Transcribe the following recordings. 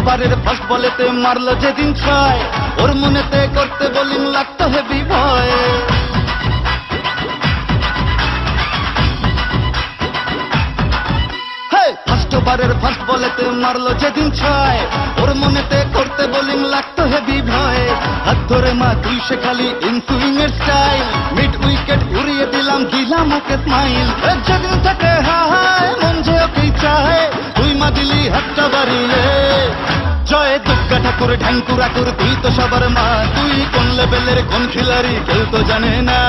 ওভারের ফার্স্ট বলেতে মারলো যেদিন ছয়, ওর মনেতে করতে বোলিং লাগতো হেভি ভয়। ফার্স্ট ওভারের ফার্স্ট বলেতে মারলো যেদিন ছয়, ওর মনেতে করতে বোলিং লাগতো হেভি ভয়। হাত ধরে মা তুই শেখালি ইনসুইং এর স্টাইল, মিড উইকেট উড়িয়ে দিলাম ওকে স্মাইল। যেদিন থেকে হায় মন যে ওকেই চায়, তুই মা দিলি হাতটা বাড়িয়ে। জয় দুর্গা ঠাকুর ঢ্যাঙ্কুর আকুর তুই তো সবার মা, তুই কোন লেভেলের কোন খিলাড়ি কেউ তো জানে না।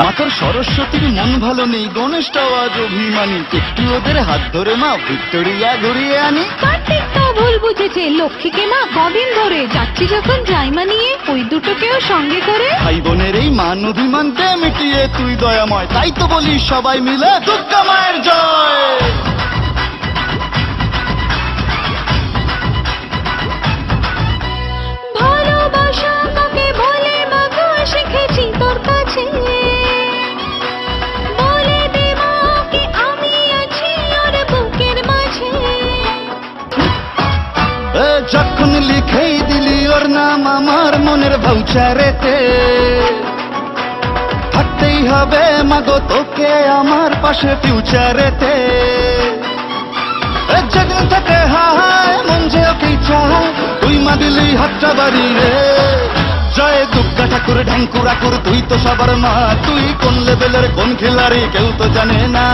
মাতার সরস্বতীর মন ভালো নেই, গণেশটাও আজ অভিমানী, একটু ওদের হাত ধরে মা ভিক্টোরিয়া ঘুরিয়ে আনি। কার্তিকটাও ভুল বুঝেছে, লক্ষ্মীকে মা কদিন ধরে যাচ্ছি যখন জাইমা নিয়ে, ওই দুটোকেও সঙ্গে করে। ভাই বোনের এই মান অভিমানকে মিটিয়ে তুই দয়াময়, তাই তো বলি সবাই মিলে দুর্গা মায়ের জয়। ভালোবাসা কাকে বলে মা গো শিখেছি তোর কাছে, বলে দে মা কি আমি আছি ওর বুকের মাঝে। যখন লিখেই দিলি ওর নাম আমার মনের ভাউচারেতে, থাকতেই হবে মাগো তোকে আমার পাশে ফিউচারেতে। যেদিন থেকে হায় মন যে ওকেই চায়, তুই মা দিলি হাতটা বাড়িয়ে। জয় দুর্গা ঠাকুর ঢ্যাঙ্কুর আকুর তুই তো সবার মা, তুই কোন লেভেলের কোন খিলাড়ি কেউ তো জানে না।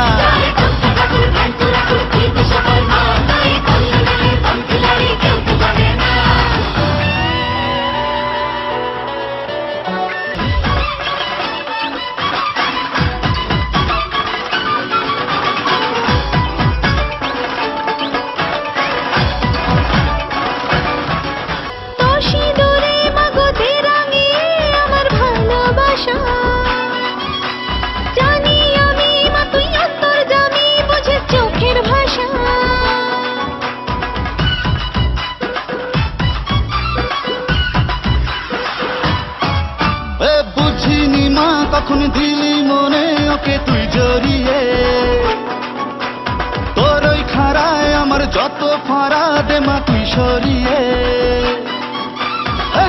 জানি আমি মা তুই অন্তর্যামী, বুঝে চোখের ভাষা। বুঝিনি মা কখন দিলি মনে ওকে তুই জড়িয়ে, তোর ওই খাড়ায় আমার যত ফাঁড়া দে মা তুই সরিয়ে।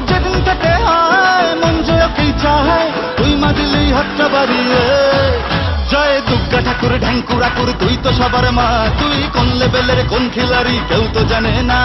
যেদিন থেকে আয় মন যে ওকেই চায়, তুই মা দিলি হাতটা বাড়িয়ে। জয় দুর্গা ঠাকুর ঢ্যাঙ্কুর আকুর তুই তো সবার মা, তুই কোন লেভেলের কোন খিলাড়ি কেউ তো জানে না।